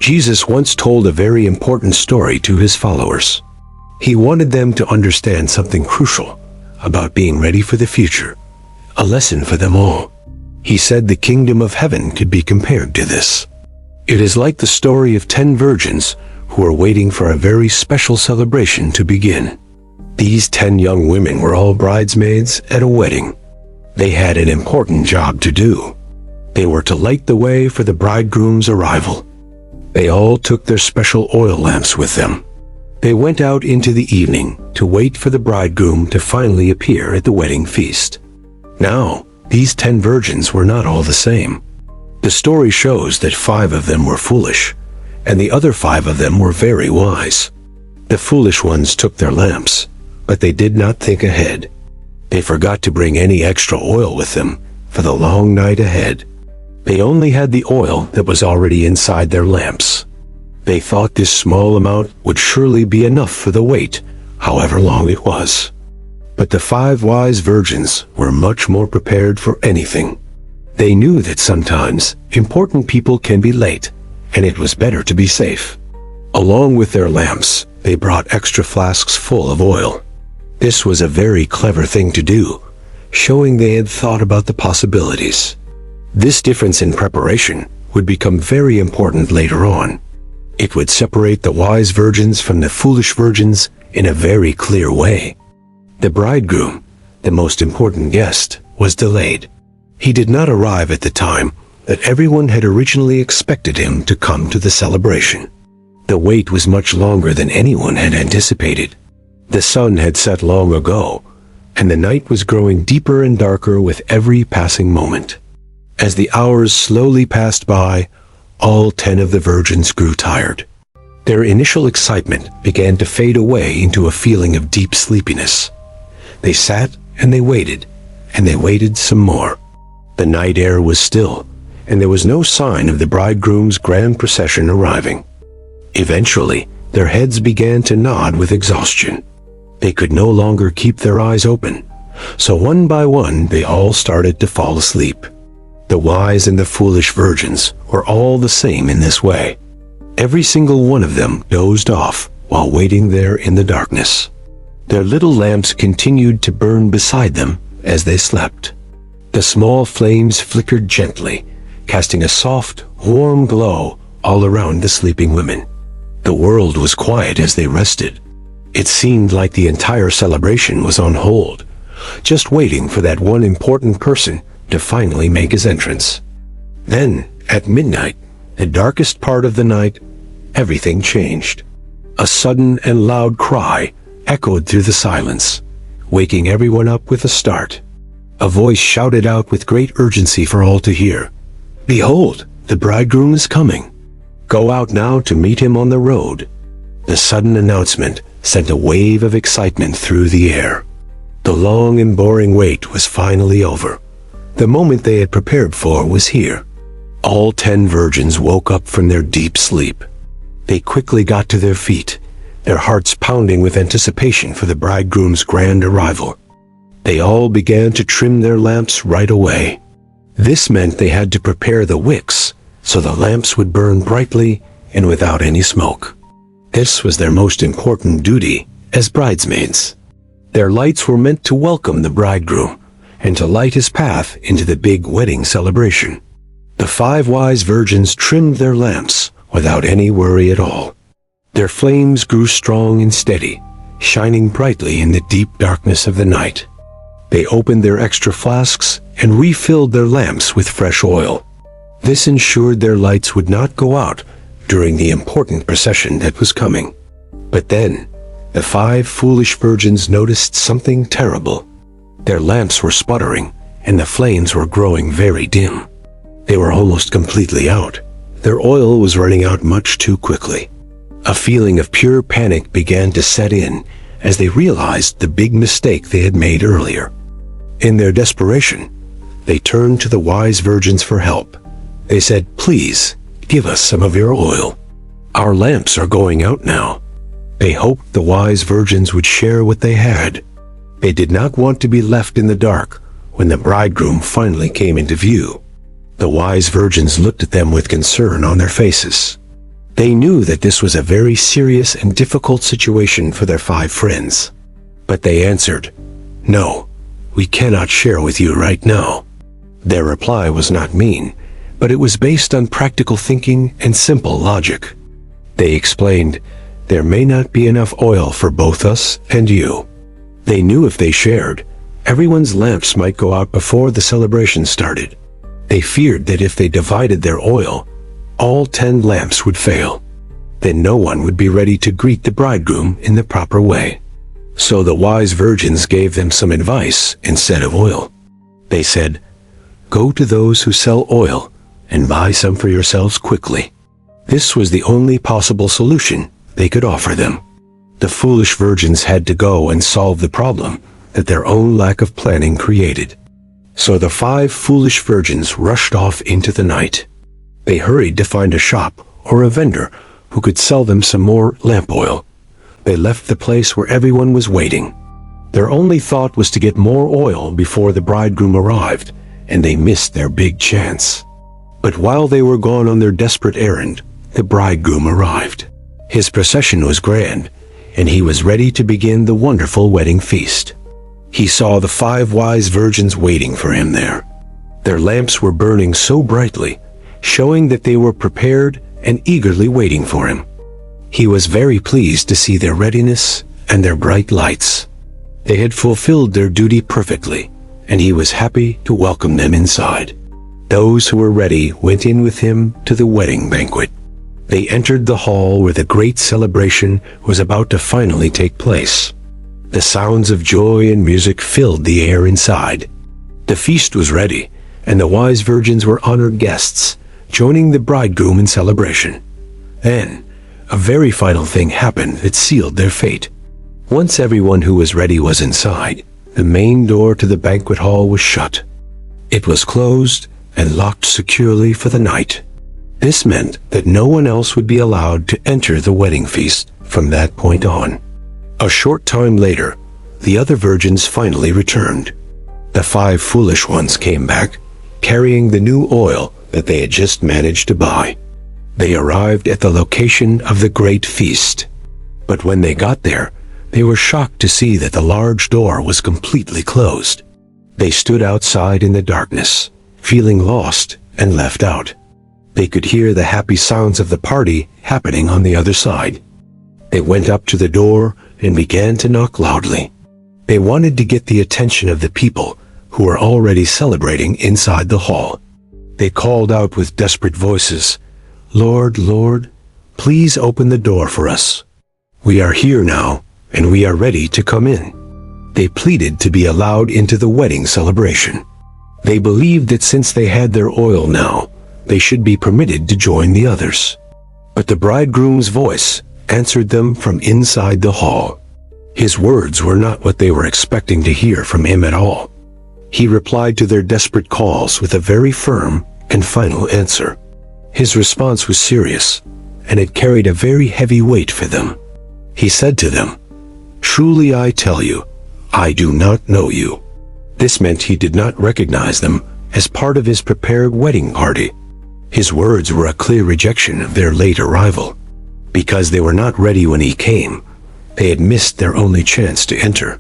Jesus once told a very important story to his followers. He wanted them to understand something crucial about being ready for the future, a lesson for them all. He said the kingdom of heaven could be compared to this. It is like the story of 10 virgins who are waiting for a very special celebration to begin. These 10 young women were all bridesmaids at a wedding. They had an important job to do. They were to light the way for the bridegroom's arrival. They all took their special oil lamps with them. They went out into the evening to wait for the bridegroom to finally appear at the wedding feast. Now, these 10 virgins were not all the same. The story shows that 5 of them were foolish, and the other 5 of them were very wise. The foolish ones took their lamps, but they did not think ahead. They forgot to bring any extra oil with them for the long night ahead. They only had the oil that was already inside their lamps. They thought this small amount would surely be enough for the wait, however long it was. But the 5 wise virgins were much more prepared for anything. They knew that sometimes important people can be late, and it was better to be safe. Along with their lamps, they brought extra flasks full of oil. This was a very clever thing to do, showing they had thought about the possibilities. This difference in preparation would become very important later on. It would separate the wise virgins from the foolish virgins in a very clear way. The bridegroom, the most important guest, was delayed. He did not arrive at the time that everyone had originally expected him to come to the celebration. The wait was much longer than anyone had anticipated. The sun had set long ago, and the night was growing deeper and darker with every passing moment. As the hours slowly passed by, all 10 of the virgins grew tired. Their initial excitement began to fade away into a feeling of deep sleepiness. They sat and they waited some more. The night air was still, and there was no sign of the bridegroom's grand procession arriving. Eventually, their heads began to nod with exhaustion. They could no longer keep their eyes open, so one by one they all started to fall asleep. The wise and the foolish virgins were all the same in this way. Every single one of them dozed off while waiting there in the darkness. Their little lamps continued to burn beside them as they slept. The small flames flickered gently, casting a soft, warm glow all around the sleeping women. The world was quiet as they rested. It seemed like the entire celebration was on hold, just waiting for that one important person to finally make his entrance. Then, at midnight, the darkest part of the night, everything changed. A sudden and loud cry echoed through the silence, waking everyone up with a start. A voice shouted out with great urgency for all to hear, "Behold, the bridegroom is coming. Go out now to meet him on the road." The sudden announcement sent a wave of excitement through the air. The long and boring wait was finally over. The moment they had prepared for was here. All 10 virgins woke up from their deep sleep. They quickly got to their feet, their hearts pounding with anticipation for the bridegroom's grand arrival. They all began to trim their lamps right away. This meant they had to prepare the wicks so the lamps would burn brightly and without any smoke. This was their most important duty as bridesmaids. Their lights were meant to welcome the bridegroom and to light his path into the big wedding celebration. The 5 wise virgins trimmed their lamps without any worry at all. Their flames grew strong and steady, shining brightly in the deep darkness of the night. They opened their extra flasks and refilled their lamps with fresh oil. This ensured their lights would not go out during the important procession that was coming. But then, the 5 foolish virgins noticed something terrible. Their lamps were sputtering, and the flames were growing very dim. They were almost completely out. Their oil was running out much too quickly. A feeling of pure panic began to set in as they realized the big mistake they had made earlier. In their desperation, they turned to the wise virgins for help. They said, "Please, give us some of your oil. Our lamps are going out now." They hoped the wise virgins would share what they had. They did not want to be left in the dark when the bridegroom finally came into view. The wise virgins looked at them with concern on their faces. They knew that this was a very serious and difficult situation for their 5 friends. But they answered, "No, we cannot share with you right now." Their reply was not mean, but it was based on practical thinking and simple logic. They explained, "There may not be enough oil for both us and you." They knew if they shared, everyone's lamps might go out before the celebration started. They feared that if they divided their oil, all 10 lamps would fail. Then no one would be ready to greet the bridegroom in the proper way. So the wise virgins gave them some advice instead of oil. They said, "Go to those who sell oil and buy some for yourselves quickly." This was the only possible solution they could offer them. The foolish virgins had to go and solve the problem that their own lack of planning created. So the 5 foolish virgins rushed off into the night. They hurried to find a shop or a vendor who could sell them some more lamp oil. They left the place where everyone was waiting. Their only thought was to get more oil before the bridegroom arrived, and they missed their big chance. But while they were gone on their desperate errand, the bridegroom arrived. His procession was grand, and he was ready to begin the wonderful wedding feast. He saw the 5 wise virgins waiting for him there. Their lamps were burning so brightly, showing that they were prepared and eagerly waiting for him. He was very pleased to see their readiness and their bright lights. They had fulfilled their duty perfectly, and he was happy to welcome them inside. Those who were ready went in with him to the wedding banquet. They entered the hall where the great celebration was about to finally take place. The sounds of joy and music filled the air inside. The feast was ready, and the wise virgins were honored guests, joining the bridegroom in celebration. Then, a very final thing happened that sealed their fate. Once everyone who was ready was inside, the main door to the banquet hall was shut. It was closed and locked securely for the night. This meant that no one else would be allowed to enter the wedding feast from that point on. A short time later, the other virgins finally returned. The 5 foolish ones came back, carrying the new oil that they had just managed to buy. They arrived at the location of the great feast. But when they got there, they were shocked to see that the large door was completely closed. They stood outside in the darkness, feeling lost and left out. They could hear the happy sounds of the party happening on the other side. They went up to the door and began to knock loudly. They wanted to get the attention of the people who were already celebrating inside the hall. They called out with desperate voices, "Lord, Lord, please open the door for us. We are here now, and we are ready to come in." They pleaded to be allowed into the wedding celebration. They believed that since they had their oil now, they should be permitted to join the others. But the bridegroom's voice answered them from inside the hall. His words were not what they were expecting to hear from him at all. He replied to their desperate calls with a very firm and final answer. His response was serious, and it carried a very heavy weight for them. He said to them, "Truly I tell you, I do not know you." This meant he did not recognize them as part of his prepared wedding party. His words were a clear rejection of their late arrival. Because they were not ready when he came, they had missed their only chance to enter.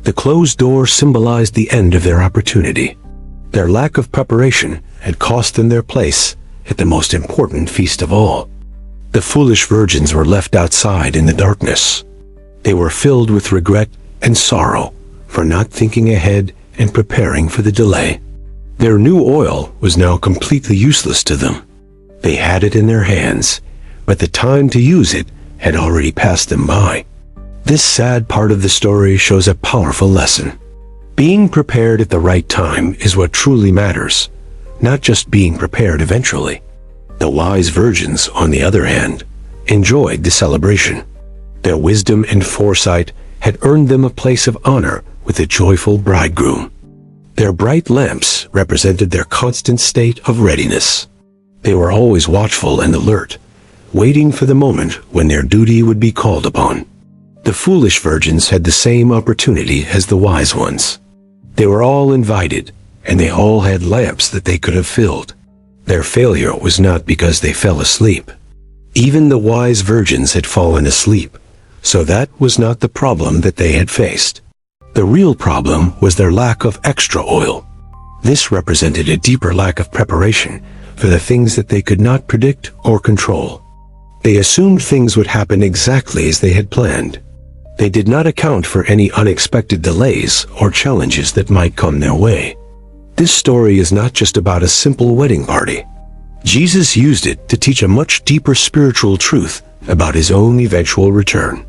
The closed door symbolized the end of their opportunity. Their lack of preparation had cost them their place at the most important feast of all. The foolish virgins were left outside in the darkness. They were filled with regret and sorrow for not thinking ahead and preparing for the delay. Their new oil was now completely useless to them. They had it in their hands, but the time to use it had already passed them by. This sad part of the story shows a powerful lesson. Being prepared at the right time is what truly matters, not just being prepared eventually. The wise virgins, on the other hand, enjoyed the celebration. Their wisdom and foresight had earned them a place of honor with the joyful bridegroom. Their bright lamps represented their constant state of readiness. They were always watchful and alert, waiting for the moment when their duty would be called upon. The foolish virgins had the same opportunity as the wise ones. They were all invited, and they all had lamps that they could have filled. Their failure was not because they fell asleep. Even the wise virgins had fallen asleep, so that was not the problem that they had faced. The real problem was their lack of extra oil. This represented a deeper lack of preparation for the things that they could not predict or control. They assumed things would happen exactly as they had planned. They did not account for any unexpected delays or challenges that might come their way. This story is not just about a simple wedding party. Jesus used it to teach a much deeper spiritual truth about his own eventual return.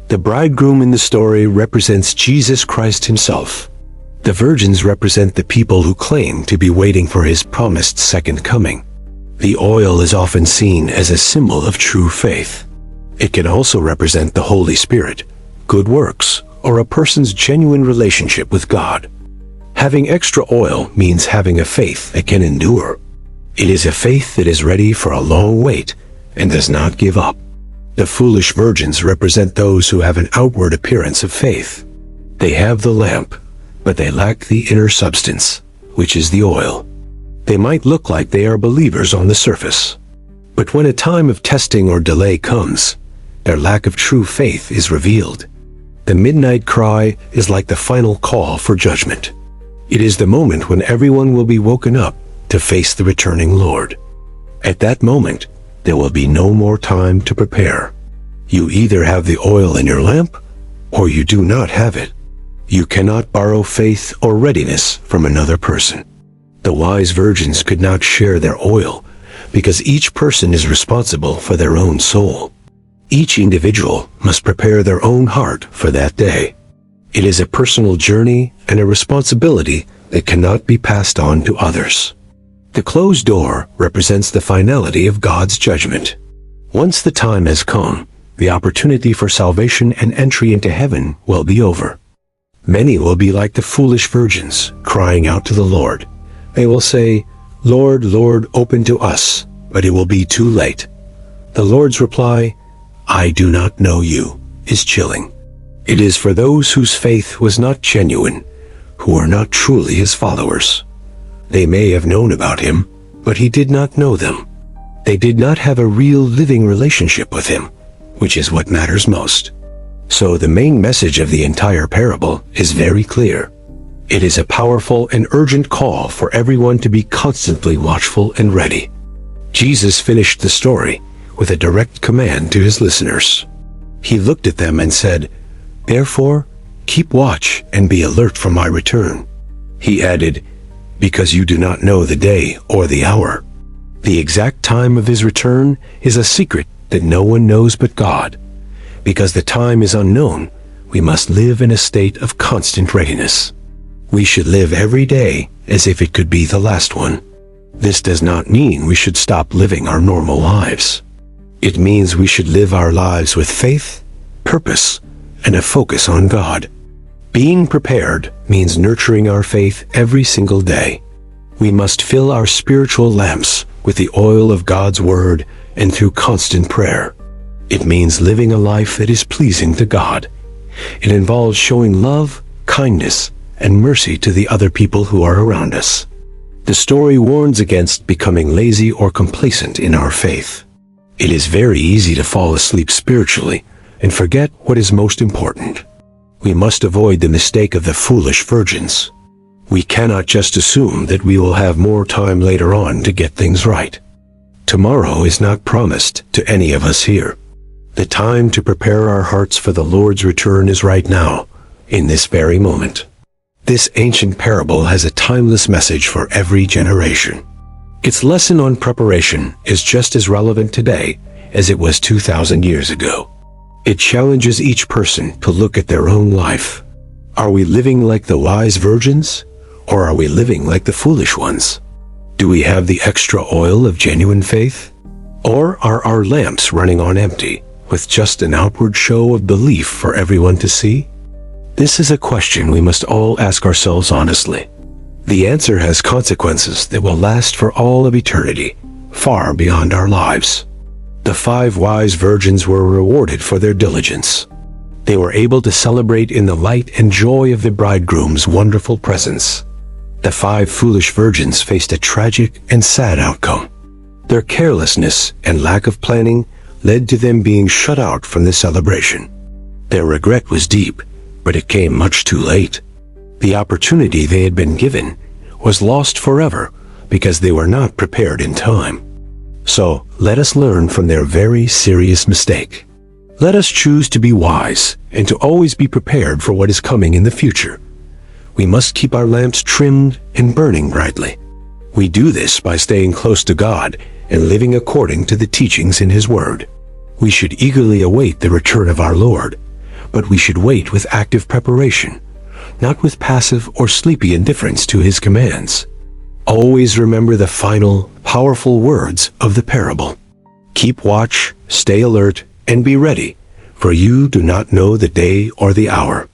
The bridegroom in the story represents Jesus Christ himself. The virgins represent the people who claim to be waiting for his promised second coming. The oil is often seen as a symbol of true faith. It can also represent the Holy Spirit, good works, or a person's genuine relationship with God. Having extra oil means having a faith that can endure. It is a faith that is ready for a long wait and does not give up. The foolish virgins represent those who have an outward appearance of faith. They have the lamp, but they lack the inner substance, which is the oil. They might look like they are believers on the surface, but when a time of testing or delay comes, their lack of true faith is revealed. The midnight cry is like the final call for judgment. It is the moment when everyone will be woken up to face the returning Lord. At that moment, there will be no more time to prepare. You either have the oil in your lamp, or you do not have it. You cannot borrow faith or readiness from another person. The wise virgins could not share their oil because each person is responsible for their own soul. Each individual must prepare their own heart for that day. It is a personal journey and a responsibility that cannot be passed on to others. The closed door represents the finality of God's judgment. Once the time has come, the opportunity for salvation and entry into heaven will be over. Many will be like the foolish virgins, crying out to the Lord. They will say, "Lord, Lord, open to us," but it will be too late. The Lord's reply, "I do not know you," is chilling. It is for those whose faith was not genuine, who are not truly his followers. They may have known about him, but he did not know them. They did not have a real living relationship with him, which is what matters most. So the main message of the entire parable is very clear. It is a powerful and urgent call for everyone to be constantly watchful and ready. Jesus finished the story with a direct command to his listeners. He looked at them and said, "Therefore, keep watch and be alert for my return." He added, "Because you do not know the day or the hour." The exact time of his return is a secret that no one knows but God. Because the time is unknown, we must live in a state of constant readiness. We should live every day as if it could be the last one. This does not mean we should stop living our normal lives. It means we should live our lives with faith, purpose, and a focus on God. Being prepared means nurturing our faith every single day. We must fill our spiritual lamps with the oil of God's Word and through constant prayer. It means living a life that is pleasing to God. It involves showing love, kindness, and mercy to the other people who are around us. The story warns against becoming lazy or complacent in our faith. It is very easy to fall asleep spiritually and forget what is most important. We must avoid the mistake of the foolish virgins. We cannot just assume that we will have more time later on to get things right. Tomorrow is not promised to any of us here. The time to prepare our hearts for the Lord's return is right now, in this very moment. This ancient parable has a timeless message for every generation. Its lesson on preparation is just as relevant today as it was 2,000 years ago. It challenges each person to look at their own life. Are we living like the wise virgins, or are we living like the foolish ones? Do we have the extra oil of genuine faith? Or are our lamps running on empty, with just an outward show of belief for everyone to see? This is a question we must all ask ourselves honestly. The answer has consequences that will last for all of eternity, far beyond our lives. The 5 wise virgins were rewarded for their diligence. They were able to celebrate in the light and joy of the bridegroom's wonderful presence. The 5 foolish virgins faced a tragic and sad outcome. Their carelessness and lack of planning led to them being shut out from the celebration. Their regret was deep, but it came much too late. The opportunity they had been given was lost forever because they were not prepared in time. So, let us learn from their very serious mistake. Let us choose to be wise and to always be prepared for what is coming in the future. We must keep our lamps trimmed and burning brightly. We do this by staying close to God and living according to the teachings in His Word. We should eagerly await the return of our Lord, but we should wait with active preparation, not with passive or sleepy indifference to His commands. Always remember the final, powerful words of the parable. Keep watch, stay alert, and be ready, for you do not know the day or the hour.